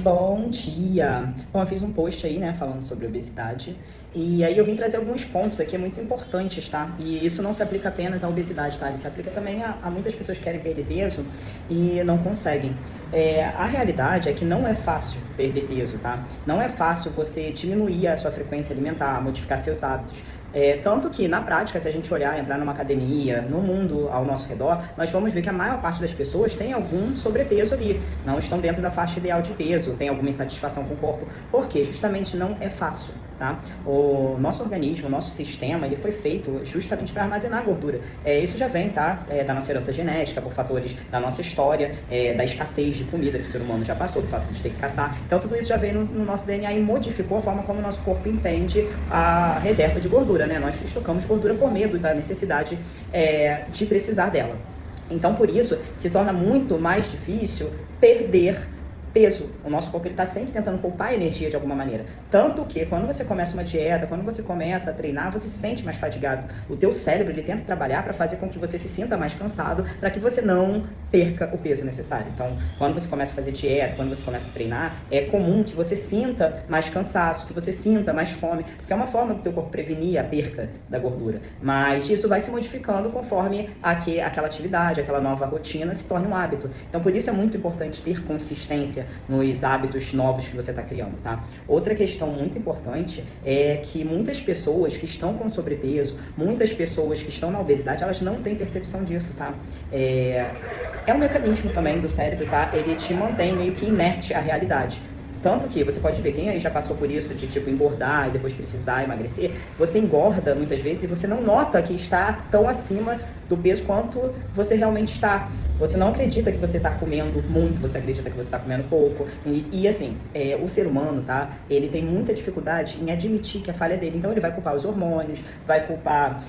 Bom dia! Bom, eu fiz um post aí, né, falando sobre obesidade, e aí eu vim trazer alguns pontos aqui muito importantes, tá? E isso não se aplica apenas à obesidade, tá? Ele se aplica também a muitas pessoas que querem perder peso e não conseguem. A realidade é que não é fácil perder peso, tá? Não é fácil você diminuir a sua frequência alimentar, modificar seus hábitos. Tanto que, na prática, se a gente olhar, entrar numa academia, no mundo ao nosso redor, nós vamos ver que a maior parte das pessoas tem algum sobrepeso ali, não estão dentro da faixa ideal de peso, tem alguma insatisfação com o corpo, porque justamente não é fácil, tá? O nosso organismo, o nosso sistema, ele foi feito justamente para armazenar gordura. Isso já vem, tá? Da nossa herança genética, por fatores da nossa história, da escassez de comida que o ser humano já passou, do fato de ter que caçar. Então, tudo isso já vem no nosso DNA e modificou a forma como o nosso corpo entende a reserva de gordura. Né? Nós estocamos gordura por medo da necessidade de precisar dela. Então, por isso, se torna muito mais difícil perder peso. O nosso corpo está sempre tentando poupar energia de alguma maneira. Tanto que quando você começa uma dieta, quando você começa a treinar, você se sente mais fadigado. O teu cérebro ele tenta trabalhar para fazer com que você se sinta mais cansado, para que você não perca o peso necessário. Então, quando você começa a fazer dieta, quando você começa a treinar, é comum que você sinta mais cansaço, que você sinta mais fome, porque é uma forma do teu corpo prevenir a perca da gordura. Mas isso vai se modificando conforme aquela atividade, aquela nova rotina se torne um hábito. Então, por isso é muito importante ter consistência nos hábitos novos que você está criando, tá? Outra questão muito importante é que muitas pessoas que estão com sobrepeso, muitas pessoas que estão na obesidade, elas não têm percepção disso, tá? É um mecanismo também do cérebro, tá? Ele te mantém meio que inerte à realidade. Tanto que você pode ver, quem aí já passou por isso de tipo engordar e depois precisar emagrecer, você engorda muitas vezes e você não nota que está tão acima do peso quanto você realmente está. Você não acredita que você está comendo muito, você acredita que você está comendo pouco. E assim, o ser humano, tá? Ele tem muita dificuldade em admitir que a falha é dele. Então ele vai culpar os hormônios, vai culpar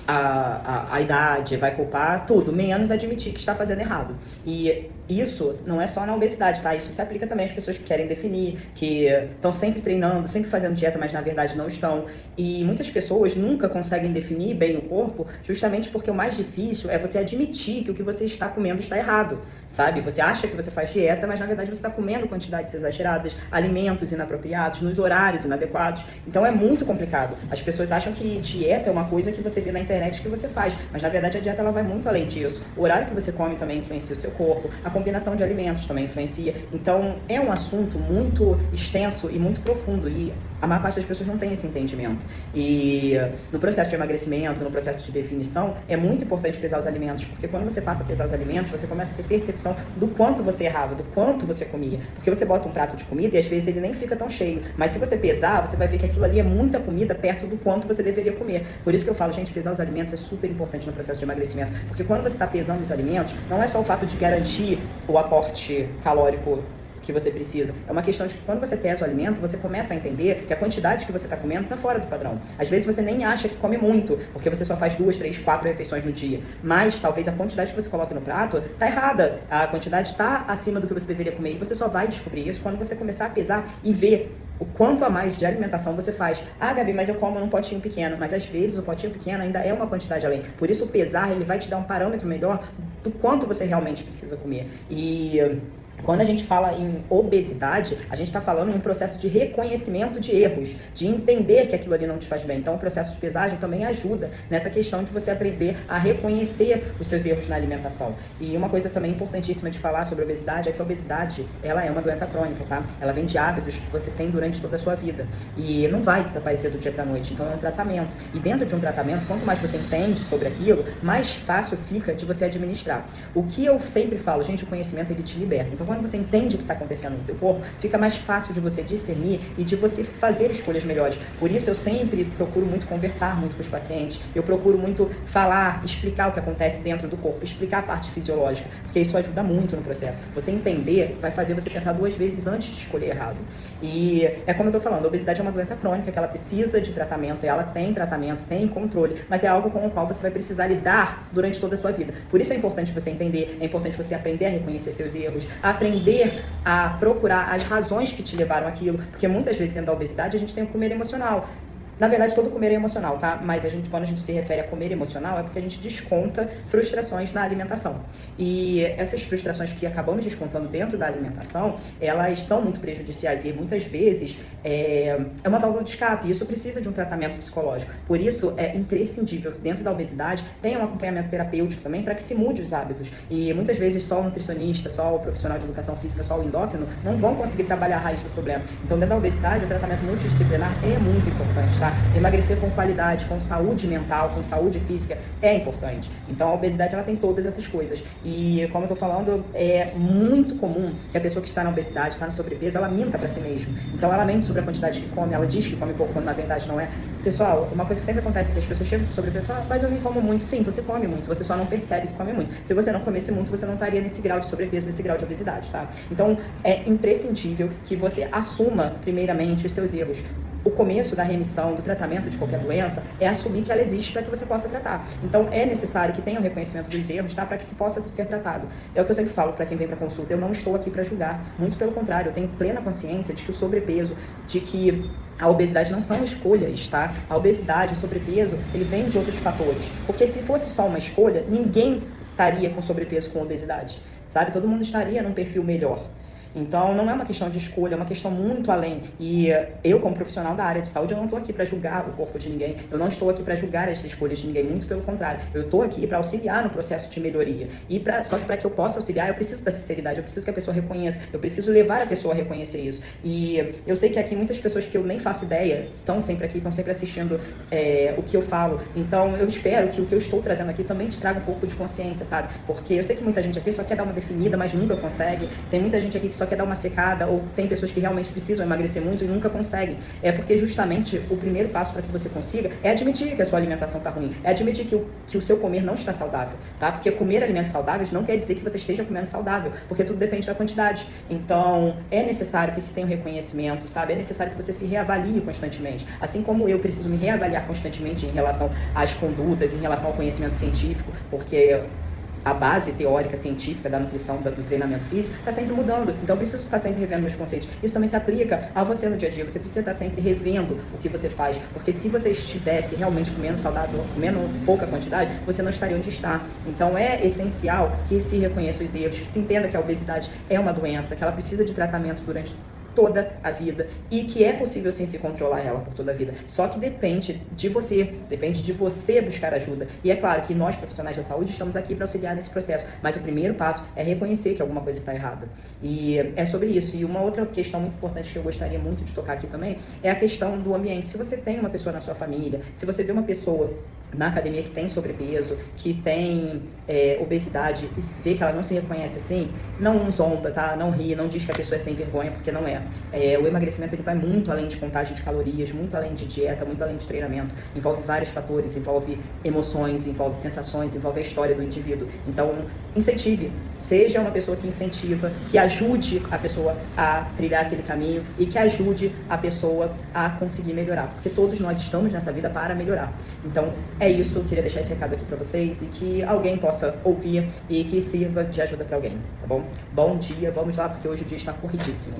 a idade, vai culpar tudo, menos admitir que está fazendo errado. E isso não é só na obesidade, tá? Isso se aplica também às pessoas que querem definir, que estão sempre treinando, sempre fazendo dieta, mas na verdade não estão. E muitas pessoas nunca conseguem definir bem o corpo, justamente porque o mais difícil é você admitir que o que você está comendo está errado, sabe? Você acha que você faz dieta, mas na verdade você está comendo quantidades exageradas, alimentos inapropriados, nos horários inadequados. Então é muito complicado. As pessoas acham que dieta é uma coisa que você vê na internet que você faz, mas na verdade a dieta ela vai muito além disso. O horário que você come também influencia o seu corpo, a combinação de alimentos também influencia. Então é um assunto muito extenso e muito profundo e a maior parte das pessoas não tem esse entendimento. E no processo de emagrecimento, no processo de definição, é muito importante pesar os alimentos, porque quando você passa a pesar os alimentos, você começa a ter percepção do quanto você errava, do quanto você comia. Porque você bota um prato de comida e às vezes ele nem fica tão cheio, mas se você pesar, você vai ver que aquilo ali é muita comida perto do quanto você deveria comer. Por isso que eu falo, gente, pesar os alimentos é super importante no processo de emagrecimento, porque quando você está pesando os alimentos, não é só o fato de garantir o aporte calórico que você precisa. É uma questão de que quando você pesa o alimento, você começa a entender que a quantidade que você está comendo está fora do padrão. Às vezes você nem acha que come muito, porque você só faz 2, 3, 4 refeições no dia. Mas talvez a quantidade que você coloca no prato está errada. A quantidade está acima do que você deveria comer. E você só vai descobrir isso quando você começar a pesar e ver o quanto a mais de alimentação você faz. Ah, Gabi, mas eu como num potinho pequeno. Mas às vezes o potinho pequeno ainda é uma quantidade além. Por isso o pesar, ele vai te dar um parâmetro melhor do quanto você realmente precisa comer. E quando a gente fala em obesidade, a gente está falando em um processo de reconhecimento de erros, de entender que aquilo ali não te faz bem. Então, o processo de pesagem também ajuda nessa questão de você aprender a reconhecer os seus erros na alimentação. E uma coisa também importantíssima de falar sobre a obesidade é que a obesidade, ela é uma doença crônica, tá? Ela vem de hábitos que você tem durante toda a sua vida. E não vai desaparecer do dia para a noite. Então, é um tratamento. E dentro de um tratamento, quanto mais você entende sobre aquilo, mais fácil fica de você administrar. O que eu sempre falo, gente, o conhecimento, ele te liberta. Então, quando você entende o que está acontecendo no teu corpo, fica mais fácil de você discernir e de você fazer escolhas melhores. Por isso eu sempre procuro muito conversar muito com os pacientes, eu procuro muito falar, explicar o que acontece dentro do corpo, explicar a parte fisiológica, porque isso ajuda muito no processo. Você entender vai fazer você pensar 2 vezes antes de escolher errado. E é como eu estou falando, a obesidade é uma doença crônica que ela precisa de tratamento, ela tem tratamento, tem controle, mas é algo com o qual você vai precisar lidar durante toda a sua vida. Por isso é importante você entender, é importante você aprender a reconhecer seus erros, aprender a procurar as razões que te levaram àquilo, porque muitas vezes dentro da obesidade a gente tem um comer emocional. Na verdade, todo comer é emocional, tá? Mas quando a gente se refere a comer emocional, é porque a gente desconta frustrações na alimentação. E essas frustrações que acabamos descontando dentro da alimentação, elas são muito prejudiciais e muitas vezes é uma válvula de escape. E isso precisa de um tratamento psicológico. Por isso, é imprescindível que dentro da obesidade tenha um acompanhamento terapêutico também para que se mude os hábitos. E muitas vezes só o nutricionista, só o profissional de educação física, só o endócrino não vão conseguir trabalhar a raiz do problema. Então, dentro da obesidade, o tratamento multidisciplinar é muito importante, tá? Emagrecer com qualidade, com saúde mental, com saúde física é importante. Então, a obesidade, ela tem todas essas coisas. E, como eu tô falando, é muito comum que a pessoa que está na obesidade, está no sobrepeso, ela minta para si mesma. Então, ela mente sobre a quantidade que come, ela diz que come pouco, quando na verdade não é. Pessoal, uma coisa que sempre acontece é que as pessoas chegam com sobrepeso e falam, mas eu nem como muito. Sim, você come muito, você só não percebe que come muito. Se você não comesse muito, você não estaria nesse grau de sobrepeso, nesse grau de obesidade, tá? Então, é imprescindível que você assuma, primeiramente, os seus erros. O começo da remissão, do tratamento de qualquer doença, é assumir que ela existe para que você possa tratar. Então, é necessário que tenha o reconhecimento dos erros, tá? Para que se possa ser tratado. É o que eu sempre falo para quem vem para consulta. Eu não estou aqui para julgar. Muito pelo contrário, eu tenho plena consciência de que o sobrepeso, de que a obesidade não são escolhas, tá? A obesidade, o sobrepeso, ele vem de outros fatores. Porque se fosse só uma escolha, ninguém estaria com sobrepeso com obesidade, sabe? Todo mundo estaria num perfil melhor. Então, não é uma questão de escolha, é uma questão muito além. E eu, como profissional da área de saúde, eu não estou aqui para julgar o corpo de ninguém. Eu não estou aqui para julgar as escolhas de ninguém, muito pelo contrário. Eu estou aqui para auxiliar no processo de melhoria. E só que para que eu possa auxiliar, eu preciso da sinceridade, eu preciso que a pessoa reconheça, eu preciso levar a pessoa a reconhecer isso. E eu sei que aqui muitas pessoas que eu nem faço ideia estão sempre aqui, estão sempre assistindo o que eu falo. Então, eu espero que o que eu estou trazendo aqui também te traga um pouco de consciência, sabe? Porque eu sei que muita gente aqui só quer dar uma definida, mas nunca consegue. Tem muita gente aqui que só quer dar uma secada, ou tem pessoas que realmente precisam emagrecer muito e nunca conseguem. É porque justamente o primeiro passo para que você consiga é admitir que a sua alimentação está ruim, é admitir que o seu comer não está saudável, tá? Porque comer alimentos saudáveis não quer dizer que você esteja comendo saudável, porque tudo depende da quantidade. Então, é necessário que se tenha um reconhecimento, sabe? É necessário que você se reavalie constantemente. Assim como eu preciso me reavaliar constantemente em relação às condutas, em relação ao conhecimento científico, porque a base teórica, científica da nutrição, do treinamento físico, está sempre mudando. Então, eu preciso estar sempre revendo meus conceitos. Isso também se aplica a você no dia a dia. Você precisa estar sempre revendo o que você faz. Porque se você estivesse realmente comendo saudável, comendo pouca quantidade, você não estaria onde está. Então, é essencial que se reconheça os erros, que se entenda que a obesidade é uma doença, que ela precisa de tratamento durante toda a vida e que é possível sim se controlar ela por toda a vida. Só que depende de você buscar ajuda. E é claro que nós, profissionais da saúde, estamos aqui para auxiliar nesse processo, mas o primeiro passo é reconhecer que alguma coisa está errada. E é sobre isso. E uma outra questão muito importante que eu gostaria muito de tocar aqui também é a questão do ambiente. Se você tem uma pessoa na sua família, se você vê uma pessoa na academia que tem sobrepeso, que tem obesidade, e vê que ela não se reconhece assim, não zomba, tá? Não ri, não diz que a pessoa é sem vergonha, porque não é. O emagrecimento ele vai muito além de contagem de calorias, muito além de dieta, muito além de treinamento. Envolve vários fatores, envolve emoções, envolve sensações, envolve a história do indivíduo. Então, incentive. Seja uma pessoa que incentiva, que ajude a pessoa a trilhar aquele caminho e que ajude a pessoa a conseguir melhorar. Porque todos nós estamos nessa vida para melhorar. Então, é isso. Eu queria deixar esse recado aqui para vocês e que alguém possa ouvir e que sirva de ajuda para alguém, tá bom? Bom dia, vamos lá, porque hoje o dia está corridíssimo.